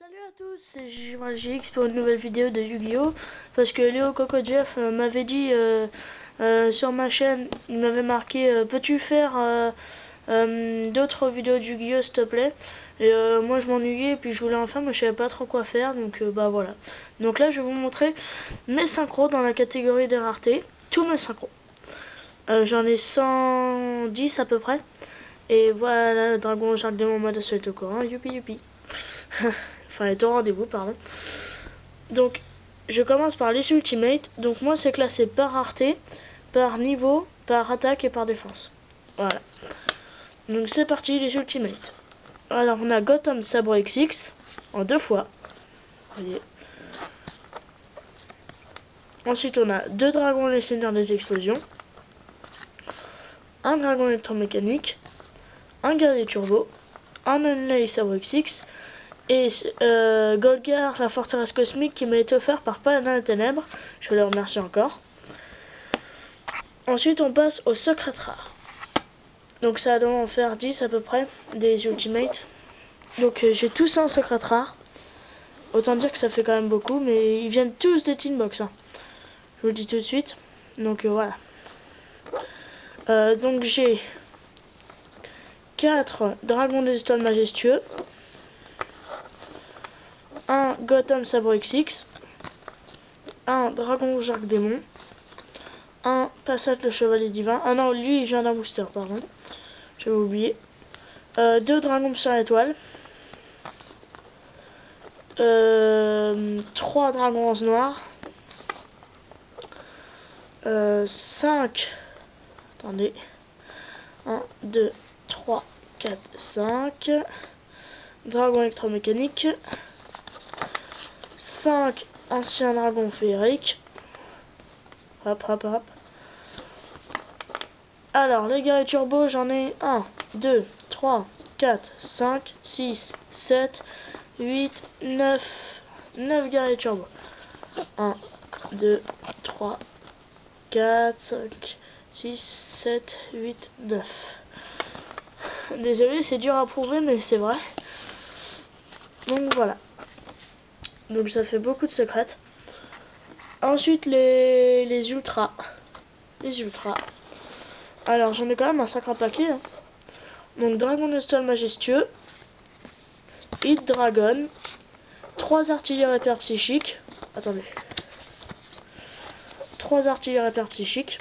Salut à tous, c'est JX pour une nouvelle vidéo de Yu-Gi-Oh! Parce que Léo Coco Jeff m'avait dit sur ma chaîne, il m'avait marqué peux-tu faire d'autres vidéos de Yu-Gi-Oh! S'il te plaît? Et moi je m'ennuyais et puis je voulais en faire mais je savais pas trop quoi faire, donc bah voilà. Donc là je vais vous montrer mes synchros dans la catégorie des raretés, tous mes synchros. J'en ai 110 à peu près. Et voilà, le dragon Jacques Démon mode est au courant, youpi youpi. Enfin, est au rendez-vous, pardon. Donc, je commence par les ultimates. Donc, moi, c'est classé par rareté, par niveau, par attaque et par défense. Voilà. Donc, c'est parti, les ultimates. Alors, on a Gotham Sabre XX en 2 fois. Vous voyez. Ensuite, on a 2 dragons les seigneurs des explosions, un dragon électromécanique, un guerrier turbo, un Unlay Sabre XX, et Golgar, la forteresse cosmique, qui m'a été offert par Paladin des Ténèbres. Je le remercie encore. Ensuite, on passe au secret rare. Donc ça doit en faire 10 à peu près, des ultimates. Donc j'ai tous ça en secret rare. Autant dire que ça fait quand même beaucoup, mais ils viennent tous des Teen Box. Hein. Je vous le dis tout de suite. Donc voilà. Donc j'ai 4 dragons des étoiles majestueux, un Gotham Sabre XX, un dragon Jacques Démon, un Passat le chevalier divin. Ah non, lui il vient d'un booster, pardon. J'avais oublié. 2 dragons sur étoile. 3 dragons rose noir. 5. Attendez. 1, 2, 3, 4, 5. Dragon électromécanique. 5 anciens dragons féeriques. Hop, hop, hop. Alors, les guerriers turbo, j'en ai 1, 2, 3, 4, 5, 6, 7, 8, 9. 9 guerriers turbo. 1, 2, 3, 4, 5, 6, 7, 8, 9. Désolé, c'est dur à prouver, mais c'est vrai. Donc voilà. Donc ça fait beaucoup de secrètes. Ensuite, les ultras. Les ultras. Alors, j'en ai quand même un sacré paquet. Hein. Donc, Dragon de Stone majestueux. Hit Dragon. 3 artilleurs hyper psychiques. Attendez. 3 artilleurs hyper psychiques.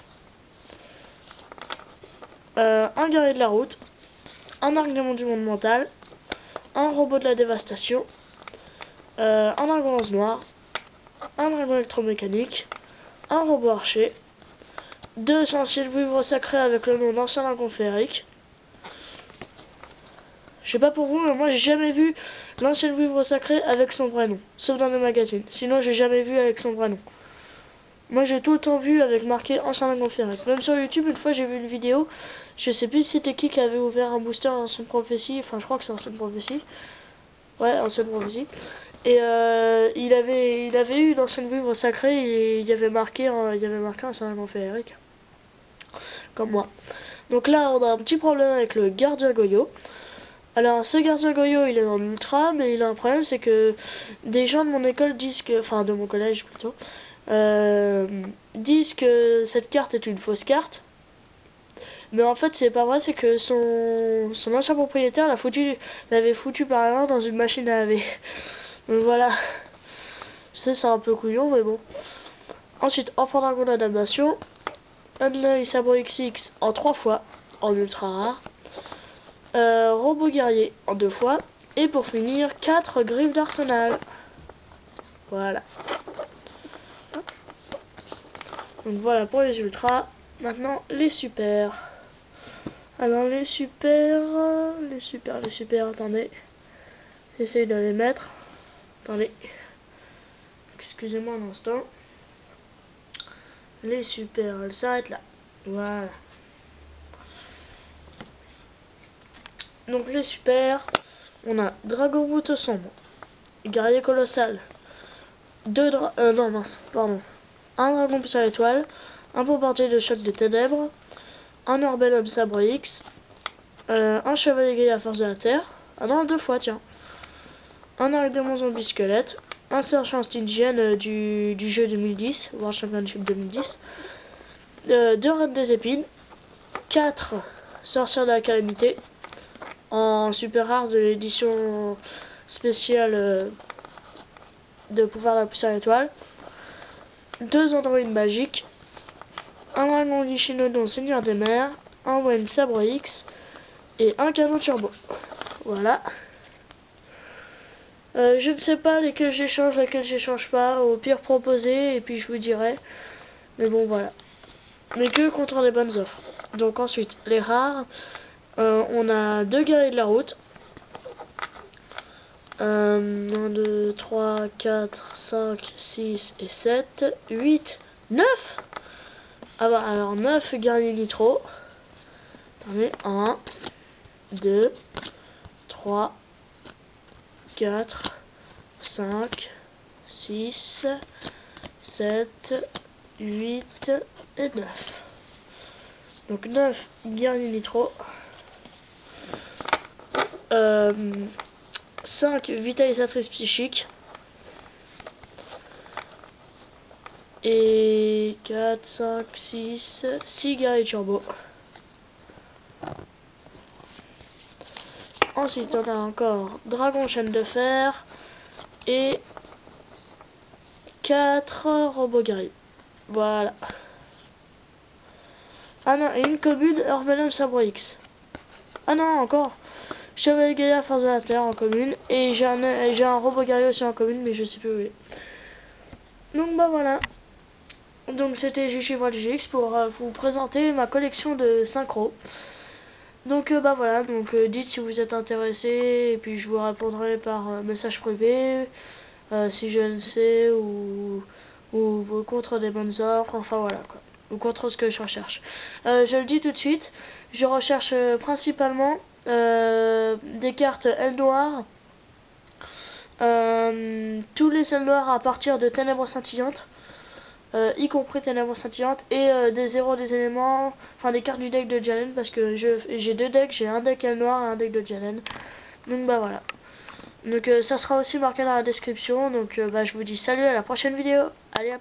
Un guerrier de la route. Un argument du monde mental. Un robot de la dévastation. Un dragon rose noir. Un dragon électromécanique. Un robot archer. 2 essentiels vivres sacrés avec le nom d'ancien dragon féerique. Je sais pas pour vous, mais moi j'ai jamais vu l'ancien vivre sacré avec son vrai nom. Sauf dans les magazines. Sinon j'ai jamais vu avec son vrai nom. Moi j'ai tout le temps vu avec marqué ancien dragon féerique. Même sur YouTube, une fois j'ai vu une vidéo. Je sais plus si c'était qui avait ouvert un booster à Ancienne Prophétie. Enfin je crois que c'est Ancienne Prophétie. Ouais, Ancienne Prophétie. Et il avait eu l'ancienne vivre sacré et il y avait marqué ancien dragon féerique. Comme moi. Donc là on a un petit problème avec le gardien Goyo. Alors ce gardien Goyo il est dans l'ultra, mais il a un problème, c'est que des gens de mon école disent que, enfin de mon collège plutôt, disent que cette carte est une fausse carte. Mais en fait c'est pas vrai, c'est que son ancien propriétaire l'avait foutu par erreur dans une machine à laver. Donc voilà. Je sais c'est un peu couillon mais bon. Ensuite Enfant Dragon d'adaptation. Unlay Sabre XX en 3 fois, en ultra rare. Robot guerrier en 2 fois. Et pour finir, 4 griffes d'arsenal. Voilà. Donc voilà pour les ultras. Maintenant les super. Alors les super, attendez. J'essaye de les mettre. Attendez. Excusez-moi un instant. Les super, elles s'arrêtent là. Voilà. Donc les super, on a Dragon Route sombre, guerrier colossal, non mince, pardon, un dragon puissant étoile, un bombardier de choc des ténèbres, un Orbelum Sabre X, un chevalier gris à force de la terre, ah non 2 fois tiens, un arc démon zombie squelette, un sergent Stygian du jeu 2010, World Championship 2010, 2 raids des épines, 4 sorcières de la calamité en super rare de l'édition spéciale de pouvoir de la poussière étoile, 2 androïdes magiques, un dragon Lichinodon seigneur des mers, un Wayne sabre X et un canon turbo. Voilà. Je ne sais pas lesquels j'échange, lesquels j'échange pas. Au pire proposer et puis je vous dirai. Mais bon voilà. Mais que contre les bonnes offres. Donc ensuite les rares. On a 2 guerriers de la route. 1, 2, 3, 4, 5, 6 et 7, 8, 9. Ah bah alors 9 guerriers nitro. Attendez, 1, 2, 3, 4, 5, 6, 7, 8 et 9. Donc 9 guerriers nitro. 5 vitalisatrices psychiques. Et 4, 5, 6 guerriers turbo. Ensuite on a encore dragon chaîne de fer. Et 4 robots guerriers. Voilà. Ah non, et une commune Orvelum Sabre X. Ah non, encore. Chevalier Gaïa Force de la Terre en commune. Et j'ai un robot guerrier aussi en commune, mais je sais plus où il est. Donc bah voilà. Donc c'était JGX pour vous présenter ma collection de synchro. Donc bah voilà, donc dites si vous êtes intéressé et puis je vous répondrai par message privé si je ne sais ou contre des bonnes offres, enfin voilà quoi. Ou contre ce que je recherche. Je le dis tout de suite, je recherche principalement des cartes ailes noires, tous les ailes noires à partir de Ténèbres Scintillantes. Y compris Ténèbres Scintillantes et des zéros des éléments, enfin des cartes du deck de Jalen parce que j'ai 2 decks, j'ai un deck aile noire et un deck de Jalen. Donc bah voilà. Donc ça sera aussi marqué dans la description. Donc bah je vous dis salut, à la prochaine vidéo. Allez, à